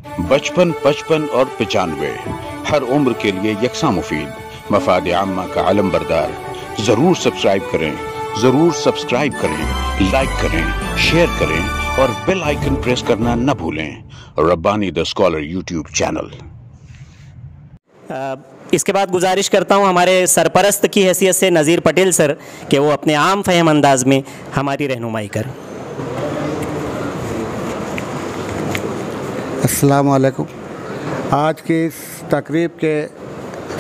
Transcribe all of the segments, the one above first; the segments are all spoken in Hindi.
55 55 और 95, हर उम्र के लिए यकसा मुफीद, मफाद आम्मा का आलम बरदार। जरूर सब्सक्राइब करें, लाइक करें, शेयर करें और बेल आइकन प्रेस करना न भूलें। Rabbani the scholar YouTube channel. इसके बाद गुजारिश करता हूं हमारे सरपरस्त की हैसियत से नज़ीर पटेल सर कि वो अपने आम फहम अंदाज में हमारी रहनुमाई करें। अस्सलाम वालेकुम। आज की इस तकरीब के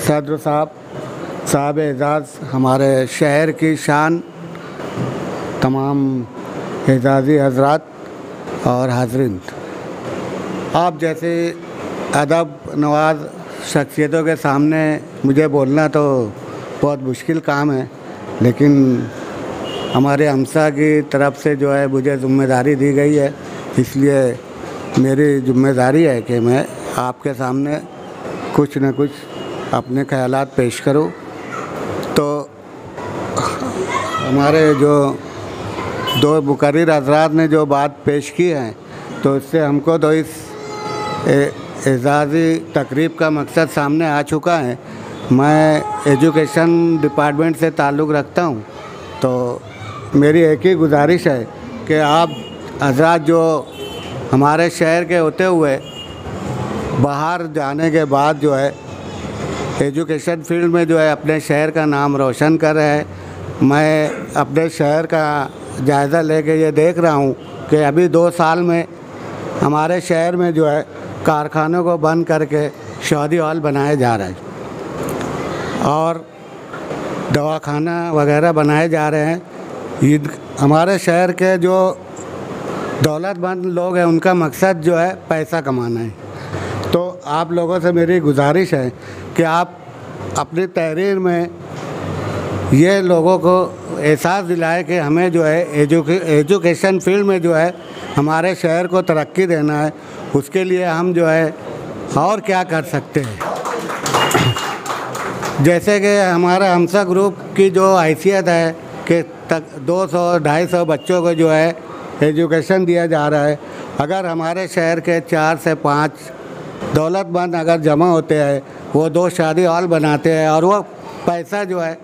सदर साहब एजाज़ हमारे शहर की शान, तमाम एजाज़ी हजरात और हाज़रीन, आप जैसे अदब नवाज शख्सियतों के सामने मुझे बोलना तो बहुत मुश्किल काम है, लेकिन हमारे हमसा की तरफ से जो है मुझे ज़िम्मेदारी दी गई है, इसलिए मेरी ज़िम्मेदारी है कि मैं आपके सामने कुछ न कुछ अपने ख़यालात पेश करूं। तो हमारे जो दो मुकर्रिर हज़रात ने जो बात पेश की है, तो इससे हमको तो इस एजाज़ी तकरीब का मकसद सामने आ चुका है। मैं एजुकेशन डिपार्टमेंट से ताल्लुक़ रखता हूं, तो मेरी एक ही गुजारिश है कि आप हज़रात जो हमारे शहर के होते हुए बाहर जाने के बाद जो है एजुकेशन फील्ड में जो है अपने शहर का नाम रोशन कर रहे हैं, मैं अपने शहर का जायज़ा लेके ये देख रहा हूँ कि अभी 2 साल में हमारे शहर में जो है कारखानों को बंद करके शादी हॉल बनाए जा रहे हैं और दवाखाना वगैरह बनाए जा रहे हैं। हमारे शहर के जो दौलतमंद लोग हैं उनका मकसद जो है पैसा कमाना है। तो आप लोगों से मेरी गुजारिश है कि आप अपनी तहरीर में ये लोगों को एहसास दिलाए कि हमें जो है एजुकेशन फील्ड में जो है हमारे शहर को तरक्की देना है, उसके लिए हम जो है और क्या कर सकते हैं। जैसे कि हमारा हमसा ग्रुप की जो हैसियत है कि 200-250 बच्चों को जो है एजुकेशन दिया जा रहा है। अगर हमारे शहर के 4 से 5 दौलतमंद अगर जमा होते हैं, वो 2 शादी हॉल बनाते हैं और वो पैसा जो है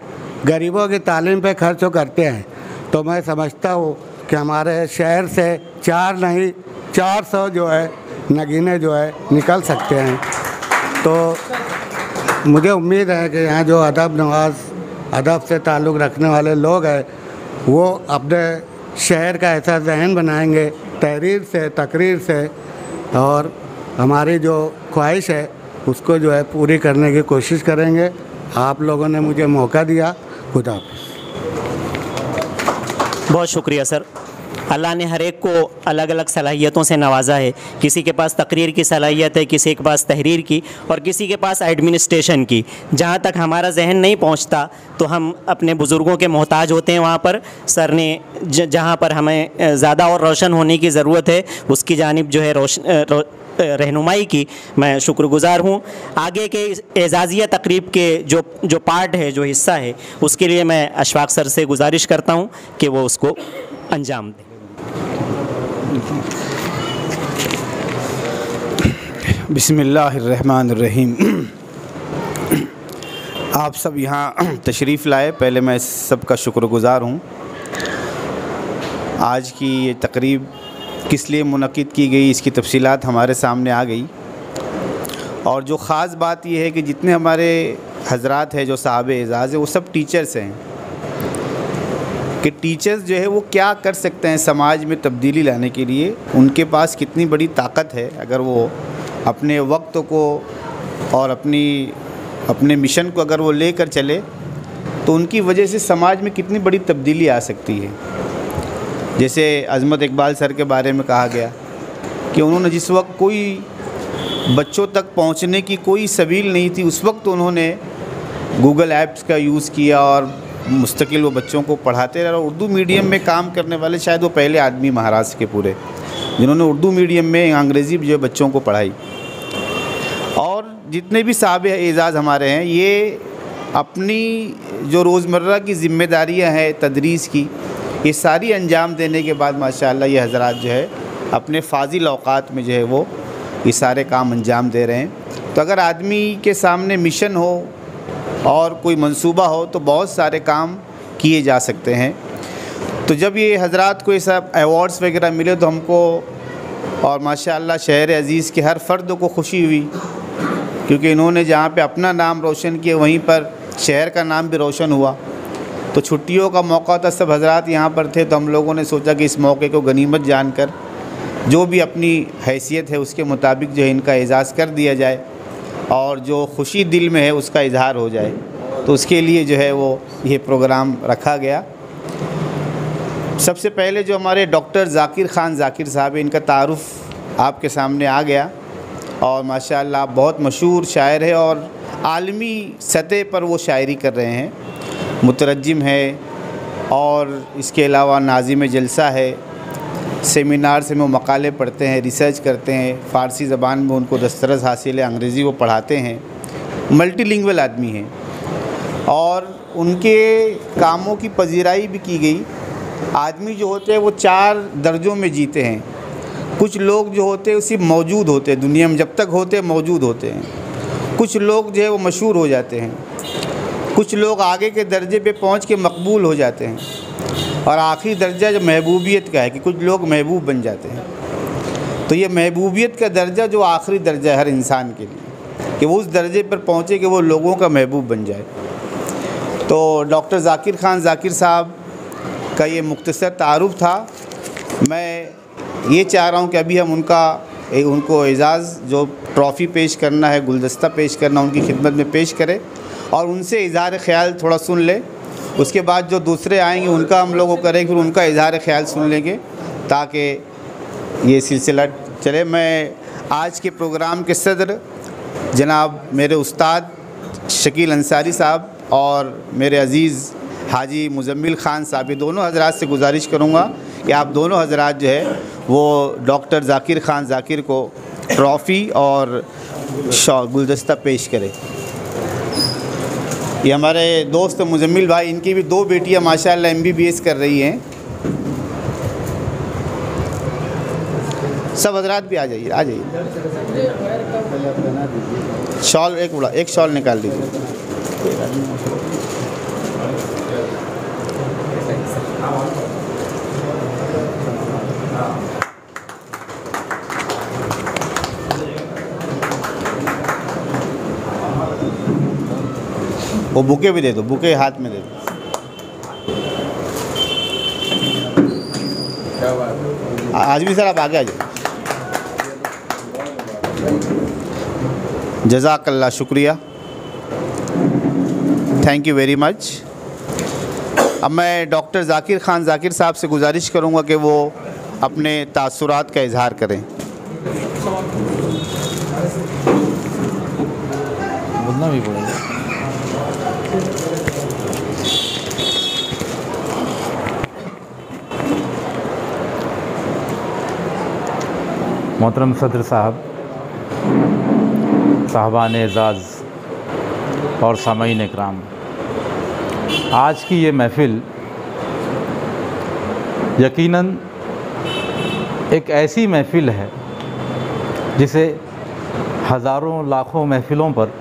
गरीबों की तालीम पे खर्च करते हैं, तो मैं समझता हूँ कि हमारे शहर से 4 नहीं 400 जो है नगीने जो है निकल सकते हैं। तो मुझे उम्मीद है कि यहाँ जो अदब नवाज अदब से ताल्लुक़ रखने वाले लोग हैं वो अपने शहर का ऐसा जहन बनाएंगे तहरीर से, तकरीर से, और हमारी जो ख्वाहिश है उसको जो है पूरी करने की कोशिश करेंगे। आप लोगों ने मुझे मौका दिया। खुदा हाफ़िज़। बहुत शुक्रिया सर। अल्लाह ने हर एक को अलग अलग सलाहियतों से नवाजा है। किसी के पास तकरीर की सलाहियत है, किसी के पास तहरीर की, और किसी के पास एडमिनिस्ट्रेशन की। जहाँ तक हमारा जहन नहीं पहुँचता तो हम अपने बुज़ुर्गों के मोहताज होते हैं। वहाँ पर सर ने जहाँ पर हमें ज़्यादा और रोशन होने की ज़रूरत है उसकी जानिब जो है रहनुमाई की मैं शुक्रगुज़ार हूँ। आगे के एजाज़िया तकरीब के जो पार्ट है, जो हिस्सा है, उसके लिए मैं अशफाक सर से गुजारिश करता हूँ कि वो उसको अंजाम दें। बिस्मिल्लाहिर्रहमानिर्रहीम। आप सब यहाँ तशरीफ़ लाए, पहले मैं सब का शुक्रगुज़ार हूँ। आज की ये तकरीब किस लिए मुनक़िद की गई, इसकी तफसीलात हमारे सामने आ गई। और जो ख़ास बात यह है कि जितने हमारे हज़रात हैं जो साहब एज़ाज़ है वो सब टीचर्स हैं, कि टीचर्स जो है वो क्या कर सकते हैं समाज में तब्दीली लाने के लिए, उनके पास कितनी बड़ी ताकत है। अगर वो अपने वक्त को और अपने मिशन को अगर वो लेकर चले तो उनकी वजह से समाज में कितनी बड़ी तब्दीली आ सकती है। जैसे अज़मत इकबाल सर के बारे में कहा गया कि उन्होंने जिस वक्त कोई बच्चों तक पहुंचने की कोई सबील नहीं थी, उस वक्त उन्होंने गूगल ऐप्स का यूज़ किया और मुस्तकिल वो बच्चों को पढ़ाते रहे। और उर्दू मीडियम में काम करने वाले शायद वो पहले आदमी महाराष्ट्र के पूरे जिन्होंने उर्दू मीडियम में अंग्रेज़ी जो बच्चों को पढ़ाई। और जितने भी साहब एज़ाज़ हमारे हैं, ये अपनी जो रोज़मर्रा की ज़िम्मेदारियाँ हैं तदरीस की, ये सारी अंजाम देने के बाद माशाअल्लाह ये हज़रात जो है अपने फ़ाज़िल औक़ात में जो है वो ये सारे काम अंजाम दे रहे हैं। तो अगर आदमी के सामने मिशन हो और कोई मंसूबा हो तो बहुत सारे काम किए जा सकते हैं। तो जब ये हजरात को ये सब अवार्ड्स वगैरह मिले तो हमको और माशाअल्लाह शहर अज़ीज़ के हर फ़र्द को खुशी हुई, क्योंकि इन्होंने जहाँ पे अपना नाम रोशन किया वहीं पर शहर का नाम भी रोशन हुआ। तो छुट्टियों का मौका था, सब हजरात यहाँ पर थे, तो हम लोगों ने सोचा कि इस मौके को गनीमत जानकर जो भी अपनी हैसियत है उसके मुताबिक जो है इनका एजाज़ कर दिया जाए और जो खुशी दिल में है उसका इजहार हो जाए। तो उसके लिए जो है वो ये प्रोग्राम रखा गया। सबसे पहले जो हमारे डॉक्टर ज़ाकिर ख़ान ज़ाकिर साहब हैं, इनका तारुफ़ आपके सामने आ गया और माशाअल्लाह बहुत मशहूर शायर है और आलमी सतह पर वो शायरी कर रहे हैं, मुतरज्जिम है और इसके अलावा नाज़िम जलसा है। सेमिनार से वो मकाले पढ़ते हैं, रिसर्च करते हैं, फ़ारसी ज़बान में उनको दस्तरस हासिल है, अंग्रेज़ी वो पढ़ाते हैं, मल्टीलिंगुअल आदमी हैं और उनके कामों की पजीराई भी की गई। आदमी जो होते हैं वो 4 दर्जों में जीते हैं। कुछ लोग जो होते हैं वो सिर्फ मौजूद होते हैं, दुनिया में जब तक होते हैं मौजूद होते हैं। कुछ लोग जो है वो मशहूर हो जाते हैं, कुछ लोग आगे के दर्जे पे पहुंच के मकबूल हो जाते हैं और आखिरी दर्जा जो महबूबियत का है कि कुछ लोग महबूब बन जाते हैं। तो ये महबूबियत का दर्जा जो आखिरी दर्जा है हर इंसान के लिए कि वो उस दर्जे पर पहुँचे कि वो लोगों का महबूब बन जाए। तो डॉक्टर ज़ाकिर ख़ान ज़ाकिर साहब का ये मुख्तसर तारुफ़ था। मैं ये चाह रहा हूँ कि अभी हम उनको एजाज़ जो ट्रॉफ़ी पेश करना है, गुलदस्ता पेश करना, उनकी खिदमत में पेश करें और उनसे इज़हार ख़्याल थोड़ा सुन लें। उसके बाद जो दूसरे आएंगे उनका हम लोग करें, फिर उनका इज़हार ख़्याल सुन लेंगे ताकि ये सिलसिला चले। मैं आज के प्रोग्राम के सदर जनाब मेरे उस्ताद शकील अंसारी साहब और मेरे अज़ीज़ हाजी मुज़म्मिल ख़ान साहब, ये दोनों हजरात से गुजारिश करूँगा कि आप दोनों हजरात जो है वो डॉक्टर ज़ाकिर ख़ान ज़ाकिर को ट्रॉफ़ी और गुलदस्ता पेश करें। ये हमारे दोस्त मुज़म्मिल भाई, इनकी भी 2 बेटियां माशाअल्लाह MBBS कर रही हैं। सब हजरात भी आ जाइए, आ जाइए। शॉल एक शॉल निकाल दीजिए। वो बुके भी दे दो, बुके हाथ में दे दो। आजमी सर आप आगे आ जाओ। जज़ाकल्लाह, शुक्रिया, थैंक यू वेरी मच। अब मैं डॉक्टर ज़ाकिर ख़ान ज़ाकिर साहब से गुजारिश करूँगा कि वो अपने तासुरात का इजहार करें। बोलना भी पड़ेगा। मोहतरम सदर साहब, साहबान एज़ाज़ और सामईन इकराम, आज की ये महफ़िल यकीनन एक ऐसी महफ़िल है जिसे हज़ारों लाखों महफ़िलों पर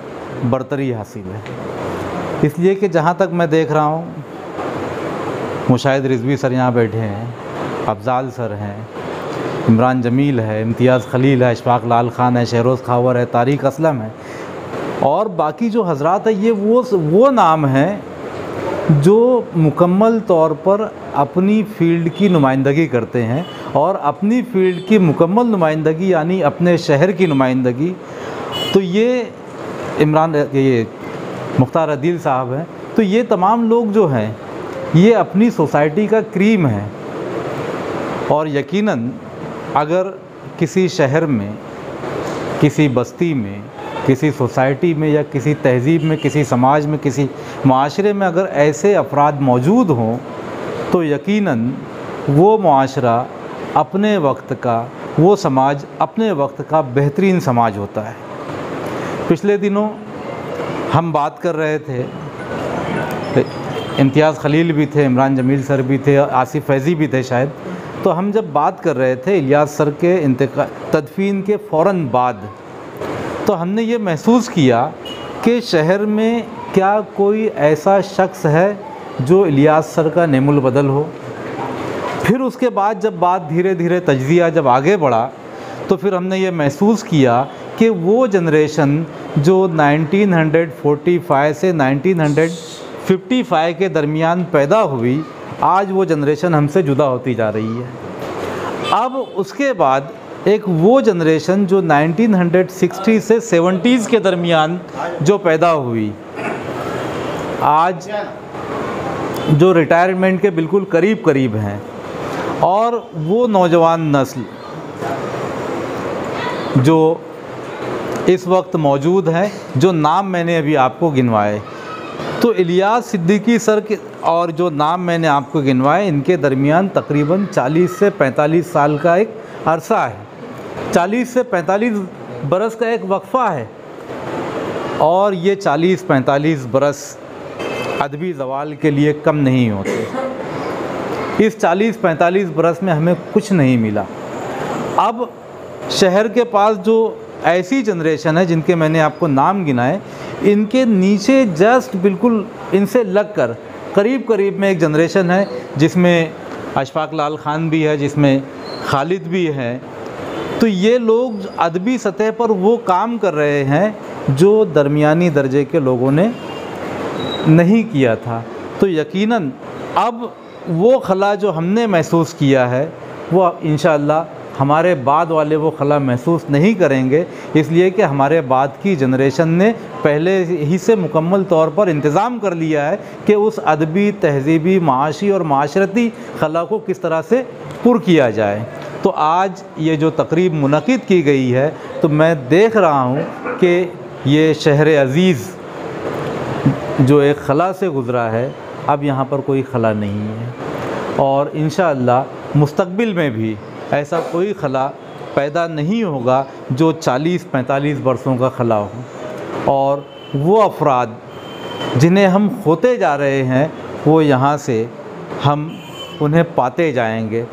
बरतरी हासिल है। इसलिए कि जहाँ तक मैं देख रहा हूँ, मुशाहिद रिज़वी सर यहाँ बैठे हैं, अफ़ज़ाल सर हैं, इमरान जमील है, इम्तियाज़ खलील है, इशफाक़ लाल ख़ान है, शहरोज़ खावर है, तारिक असलम है और बाकी जो हज़रात है, ये वो नाम हैं जो मुकम्मल तौर पर अपनी फ़ील्ड की नुमाइंदगी करते हैं और अपनी फ़ील्ड की मुकम्मल नुमाइंदगी यानी अपने शहर की नुमाइंदगी। तो ये ये मुख्तार अदील साहब हैं। तो ये तमाम लोग जो हैं ये अपनी सोसाइटी का क्रीम है और यकीनन अगर किसी शहर में, किसी बस्ती में, किसी सोसाइटी में या किसी तहज़ीब में, किसी समाज में, किसी माशरे में अगर ऐसे अफराद मौजूद हों तो यकीनन वो माशरा अपने वक्त का, वो समाज अपने वक्त का बेहतरीन समाज होता है। पिछले दिनों हम बात कर रहे थे, इम्तियाज़ खलील भी थे, इमरान जमील सर भी थे, आसिफ़ फैज़ी भी थे शायद, तो हम जब बात कर रहे थे इलियास सर के तदफीन के फ़ौरन बाद, तो हमने ये महसूस किया कि शहर में क्या कोई ऐसा शख्स है जो इलियास सर का नेमुल बदल हो। फिर उसके बाद जब बात धीरे धीरे तज्ज़िया जब आगे बढ़ा तो फिर हमने ये महसूस किया कि वो जनरेशन जो 1945 से 1955 के दरमियान पैदा हुई, आज वो जनरेशन हमसे जुदा होती जा रही है। अब उसके बाद एक वो जनरेशन जो 1960 से 70s के दरमियान जो पैदा हुई, आज जो रिटायरमेंट के बिल्कुल करीब करीब हैं, और वो नौजवान नस्ल जो इस वक्त मौजूद है, जो नाम मैंने अभी आपको गिनवाए, तो इलियास सिद्दीकी सर के और जो नाम मैंने आपको गिनवाए, इनके दरमियान तकरीबन 40 से 45 साल का एक अरसा है। 40 से 45 बरस का एक वक्फ़ा है, और ये 40-45 बरस अदबी ज़वाल के लिए कम नहीं होते। इस 40-45 बरस में हमें कुछ नहीं मिला। अब शहर के पास जो ऐसी जनरेशन है जिनके मैंने आपको नाम गिनाए, इनके नीचे जस्ट बिल्कुल इनसे लगकर करीब करीब में एक जनरेशन है जिसमें अशफाक लाल खान भी है, जिसमें खालिद भी है। तो ये लोग अदबी सतह पर वो काम कर रहे हैं जो दरमियानी दर्जे के लोगों ने नहीं किया था। तो यकीनन अब वो खला जो हमने महसूस किया है वो इंशाअल्लाह हमारे बाद वाले वो खला महसूस नहीं करेंगे, इसलिए कि हमारे बाद की जनरेशन ने पहले ही से मुकम्मल तौर पर इंतज़ाम कर लिया है कि उस अदबी, तहज़ीबी, माशी और माशरती खला को किस तरह से पुर किया जाए। तो आज ये जो तकरीब मुनक़िद की गई है, तो मैं देख रहा हूँ कि ये शहर अज़ीज़ जो एक खला से गुज़रा है, अब यहाँ पर कोई खला नहीं है, और इंशाअल्लाह मुस्तक़बिल में भी ऐसा कोई खला पैदा नहीं होगा जो 40-45 बरसों का खला हो। और वो अफराद जिन्हें हम खोते जा रहे हैं, वो यहाँ से हम उन्हें पाते जाएंगे।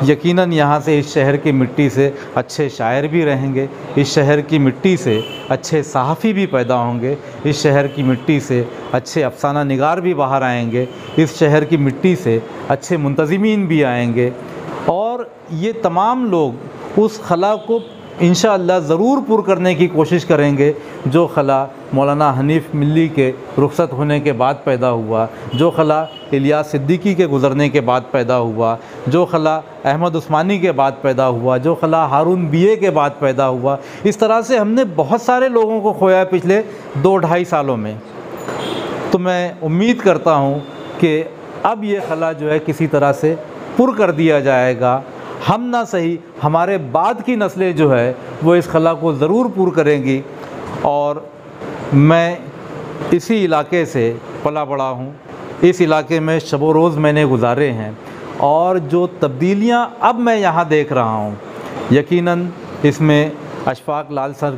यकीनन यहाँ से इस शहर की मिट्टी से अच्छे शायर भी रहेंगे, इस शहर की मिट्टी से अच्छे सहाफ़ी भी पैदा होंगे, इस शहर की मिट्टी से अच्छे अफसाना निगार भी बाहर आएंगे, इस शहर की मिट्टी से अच्छे मुंतज़िमीन भी आएंगे, और ये तमाम लोग उस खला को इंशाअल्लाह ज़रूर पुर करने की कोशिश करेंगे जो खला मौलाना हनीफ़ मिल्ली के रुखसत होने के बाद पैदा हुआ, जो खला इलियास सिद्दीकी के गुज़रने के बाद पैदा हुआ, जो खला अहमद उस्मानी के बाद पैदा हुआ, जो खला हारून बीए के बाद पैदा हुआ। इस तरह से हमने बहुत सारे लोगों को खोया है पिछले 2-2.5 सालों में। तो मैं उम्मीद करता हूँ कि अब ये खला जो है किसी तरह से पुर कर दिया जाएगा। हम ना सही, हमारे बाद की नस्लें जो है वो इस खला को ज़रूर पुर करेंगी। और मैं इसी इलाके से पला बड़ा हूँ, इस इलाके में शब रोज़ मैंने गुजारे हैं, और जो तब्दीलियाँ अब मैं यहाँ देख रहा हूँ, यकीनन इसमें अशफाक लाल सर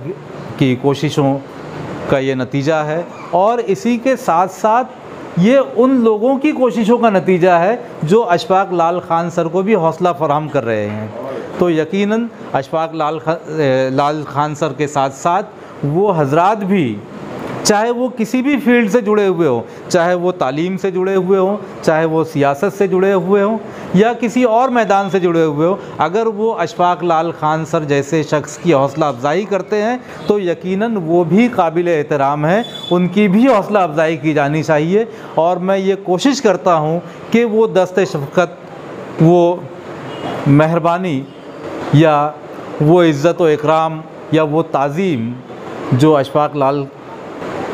की कोशिशों का ये नतीजा है, और इसी के साथ साथ ये उन लोगों की कोशिशों का नतीजा है जो अशफाक लाल खान सर को भी हौसला फराहम कर रहे हैं। तो यकीनन अशफाक लाल खान सर के साथ साथ वो हजरात भी, चाहे वो किसी भी फील्ड से जुड़े हुए हों, चाहे वो तालीम से जुड़े हुए हों, चाहे वो सियासत से जुड़े हुए हों, या किसी और मैदान से जुड़े हुए हों, अगर वो अशफाक लाल खान सर जैसे शख्स की हौसला अफजाई करते हैं तो यकीनन वो भी काबिल एहतराम है, उनकी भी हौसला अफजाई की जानी चाहिए। और मैं ये कोशिश करता हूँ कि वो दस्ते शफ़क़त, वो मेहरबानी, या वो इज़्ज़त व इकराम, या वो ताज़ीम जो अशफाक लाल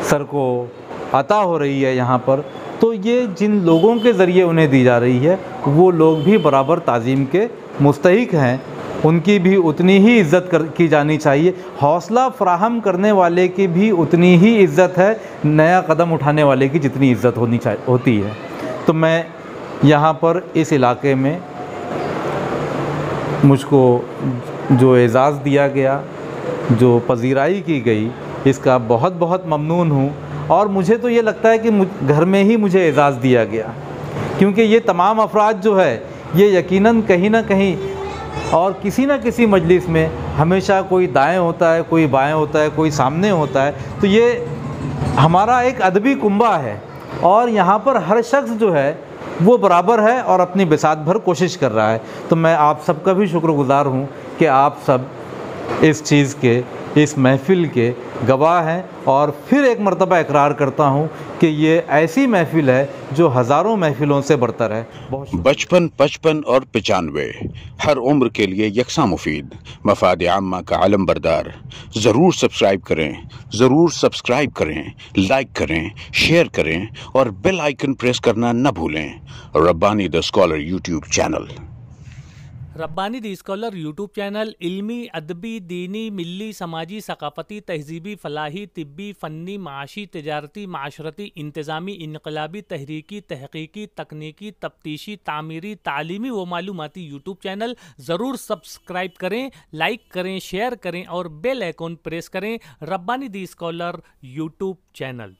सर को अता हो रही है यहाँ पर, तो ये जिन लोगों के ज़रिए उन्हें दी जा रही है, वो लोग भी बराबर ताज़ीम के मुस्तहिक हैं, उनकी भी उतनी ही इज़्ज़त की जानी चाहिए। हौसला फराहम करने वाले की भी उतनी ही इज़्ज़त है, नया कदम उठाने वाले की जितनी इज़्ज़त होती है। तो मैं यहाँ पर इस इलाके में मुझको जो एज़ाज़ दिया गया, जो पजीराई की गई, इसका बहुत बहुत ममनून हूँ। और मुझे तो ये लगता है कि घर में ही मुझे एज़ाज़ दिया गया, क्योंकि ये तमाम अफराद जो है ये यकीनन कहीं ना कहीं और किसी न किसी मजलिस में हमेशा कोई दाएं होता है, कोई बाएं होता है, कोई सामने होता है। तो ये हमारा एक अदबी कुंबा है और यहाँ पर हर शख्स जो है वो बराबर है और अपनी बिसात भर कोशिश कर रहा है। तो मैं आप सबका भी शुक्रगुज़ार हूँ कि आप सब इस चीज़ के, इस महफ़िल के गवाह हैं। और फिर एक मरतबा इकरार करता हूँ कि ये ऐसी महफ़िल है जो हज़ारों महफ़िलों से बरतर है। बहुत 55, 55 और 95 हर उम्र के लिए यकसा मुफीद, मफाद आम्मा का आलम बरदार। ज़रूर सब्सक्राइब करें, ज़रूर सब्सक्राइब करें, लाइक करें, शेयर करें और बेल आइकन प्रेस करना न भूलें। Rabbani the scholar YouTube channel. Rabbani the scholar YouTube channel इल्मी, अदबी, दीनी, मिली, समाजी, सकाफ़ती, तहजीबी, फ़लाही, तिब्बी, फ़न्नी, माशी, तिजारती, माशरती, इंतज़ामी, इनकलाबी, तहरीकी, तहक़ीक़ी, तकनीकी, तफ्तीशी, तामीरी, तालीमी व मालूमाती यूट्यूब चैनल। ज़रूर सब्सक्राइब करें, लाइक करें, शेयर करें और बेल आइकन प्रेस करें। Rabbani the scholar YouTube channel.